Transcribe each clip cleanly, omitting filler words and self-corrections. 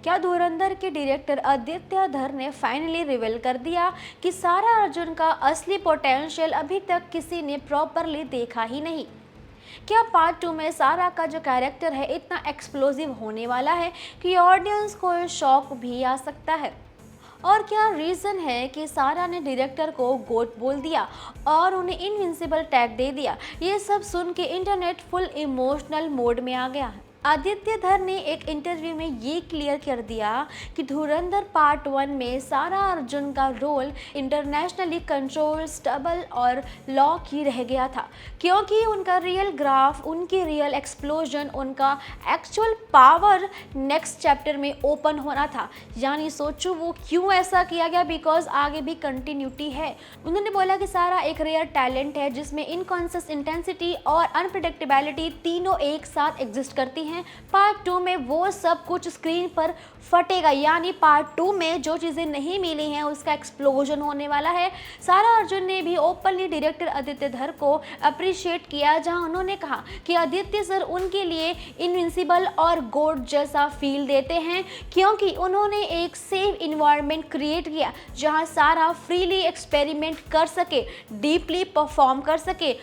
क्या धुरंधर के डायरेक्टर आदित्य धर ने फाइनली रिवील कर दिया कि सारा अर्जुन का असली पोटेंशियल अभी तक किसी ने प्रॉपरली देखा ही नहीं? क्या पार्ट 2 में सारा का जो कैरेक्टर है इतना एक्सप्लोसिव होने वाला है कि ऑडियंस को शॉक भी आ सकता है? और क्या रीज़न है कि सारा ने डायरेक्टर को गोट बोल दिया और उन्हें इनविंसिबल टैग दे दिया? ये सब सुन के इंटरनेट फुल इमोशनल मोड में आ गया है। आदित्य धर ने एक इंटरव्यू में ये क्लियर कर दिया कि धुरंधर पार्ट 1 में सारा अर्जुन का रोल इंटरनेशनली कंट्रोल स्टेबल और लॉक ही रह गया था, क्योंकि उनका रियल ग्राफ, उनकी रियल एक्सप्लोजन, उनका एक्चुअल पावर नेक्स्ट चैप्टर में ओपन होना था। यानी सोचो वो क्यों ऐसा किया गया, बिकॉज आगे भी कंटिन्यूटी है। उन्होंने बोला कि सारा एक रेयर टैलेंट है जिसमें इनकॉन्सियस इंटेंसिटी और अनप्रिडिक्टेबिलिटी तीनों एक साथ एग्जिस्ट करती हैं। पार्ट 2 में वो सब कुछ स्क्रीन पर फटेगा, यानी पार्ट 2 में जो चीज़ें नहीं मिली हैं उसका एक्सप्लोजन होने वाला है। सारा अर्जुन ने भी ओपनली डायरेक्टर आदित्य धर को अप्रिशिएट किया, जहां उन्होंने कहा कि आदित्य सर उनके लिए इनविंसिबल और गॉड जैसा फील देते हैं, क्योंकि उन्होंने एक सेफ इन्वायरमेंट क्रिएट किया जहां सारा फ्रीली एक्सपेरिमेंट कर सके, डीपली परफॉर्म कर सके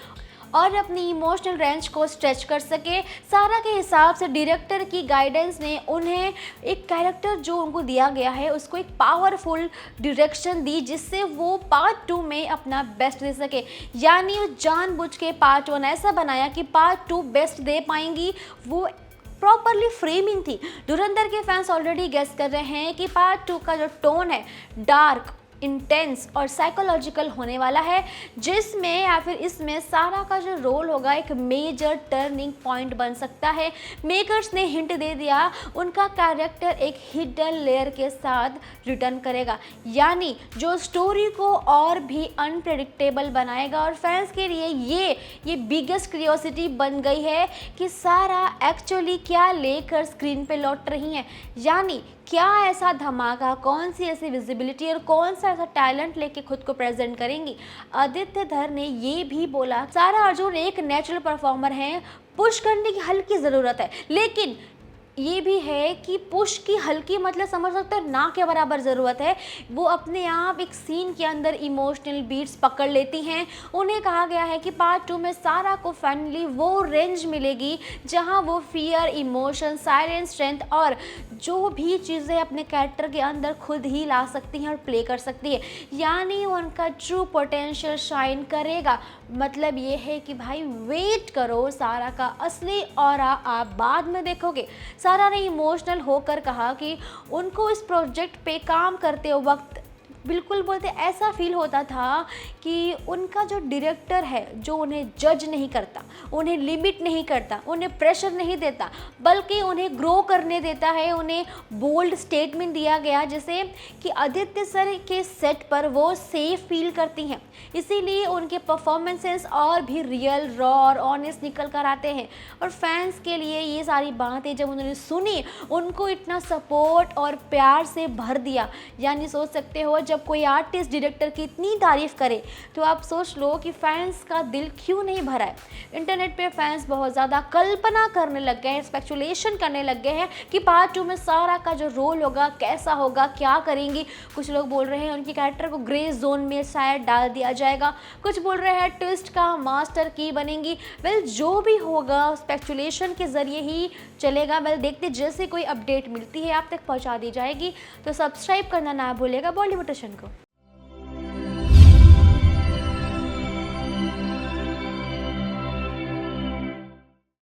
और अपनी इमोशनल रेंज को स्ट्रेच कर सके। सारा के हिसाब से डायरेक्टर की गाइडेंस ने उन्हें एक कैरेक्टर जो उनको दिया गया है उसको एक पावरफुल डायरेक्शन दी, जिससे वो पार्ट 2 में अपना बेस्ट दे सके। यानी वो जानबूझ के पार्ट 1 ऐसा बनाया कि पार्ट 2 बेस्ट दे पाएंगी। वो प्रॉपरली फ्रेमिंग थी। धुरंधर के फैंस ऑलरेडी गेस कर रहे हैं कि पार्ट 2 का जो टोन है डार्क, इंटेंस और साइकोलॉजिकल होने वाला है, जिसमें या फिर इसमें सारा का जो रोल होगा एक मेजर टर्निंग पॉइंट बन सकता है। मेकर्स ने हिंट दे दिया उनका कैरेक्टर एक हिडन लेयर के साथ रिटर्न करेगा, यानी जो स्टोरी को और भी अनप्रेडिक्टेबल बनाएगा। और फैंस के लिए ये बिगेस्ट क्यूरियोसिटी बन गई है कि सारा एक्चुअली क्या लेकर स्क्रीन पे लौट रही हैं, यानी क्या ऐसा धमाका, कौन सी ऐसी विजिबिलिटी और कौन सा ऐसा टैलेंट लेके खुद को प्रेजेंट करेंगी। आदित्य धर ने ये भी बोला सारा अर्जुन एक नेचुरल परफॉर्मर हैं, पुश करने की हल्की ज़रूरत है, लेकिन ये भी है कि पुश की हल्की मतलब समझ सकते हैं ना के बराबर ज़रूरत है। वो अपने आप एक सीन के अंदर इमोशनल बीट्स पकड़ लेती हैं। उन्हें कहा गया है कि पार्ट 2 में सारा को फाइनली वो रेंज मिलेगी जहां वो फियर, इमोशन, साइलेंस, स्ट्रेंथ और जो भी चीज़ें अपने कैरेक्टर के अंदर खुद ही ला सकती हैं और प्ले कर सकती है, यानी उनका ट्रू पोटेंशियल शाइन करेगा। मतलब ये है कि भाई वेट करो, सारा का असली ऑरा आप बाद में देखोगे। सारा ने इमोशनल होकर कहा कि उनको इस प्रोजेक्ट पे काम करते वक्त बिल्कुल बोलते ऐसा फील होता था कि उनका जो डायरेक्टर है जो उन्हें जज नहीं करता, उन्हें लिमिट नहीं करता, उन्हें प्रेशर नहीं देता, बल्कि उन्हें ग्रो करने देता है। उन्हें बोल्ड स्टेटमेंट दिया गया जैसे कि आदित्य सर के सेट पर वो सेफ फील करती हैं, इसीलिए उनके परफॉर्मेंसेस और भी रियल, रॉ और ऑनेस्ट निकल कर आते हैं। और फैंस के लिए ये सारी बातें जब उन्होंने सुनी, उनको इतना सपोर्ट और प्यार से भर दिया। यानी सोच सकते हो जब कोई आर्टिस्ट डायरेक्टर की इतनी तारीफ करे तो आप सोच लो कि फैंस का दिल क्यों नहीं भरा है। इंटरनेट पे फैंस बहुत ज़्यादा कल्पना करने लग गए हैं, स्पेकुलेशन करने लग गए हैं कि पार्ट 2 में सारा का जो रोल होगा कैसा होगा, क्या करेंगी। कुछ लोग बोल रहे हैं उनके कैरेक्टर को ग्रे जोन में शायद डाल दिया जाएगा, कुछ बोल रहे हैं ट्विस्ट का मास्टर की बनेंगी। वेल जो भी होगा स्पेकुलेशन के ज़रिए ही चलेगा। वेल देखते जैसे कोई अपडेट मिलती है आप तक पहुँचा दी जाएगी। तो सब्सक्राइब करना ना भूलेगा बॉलीवुड को।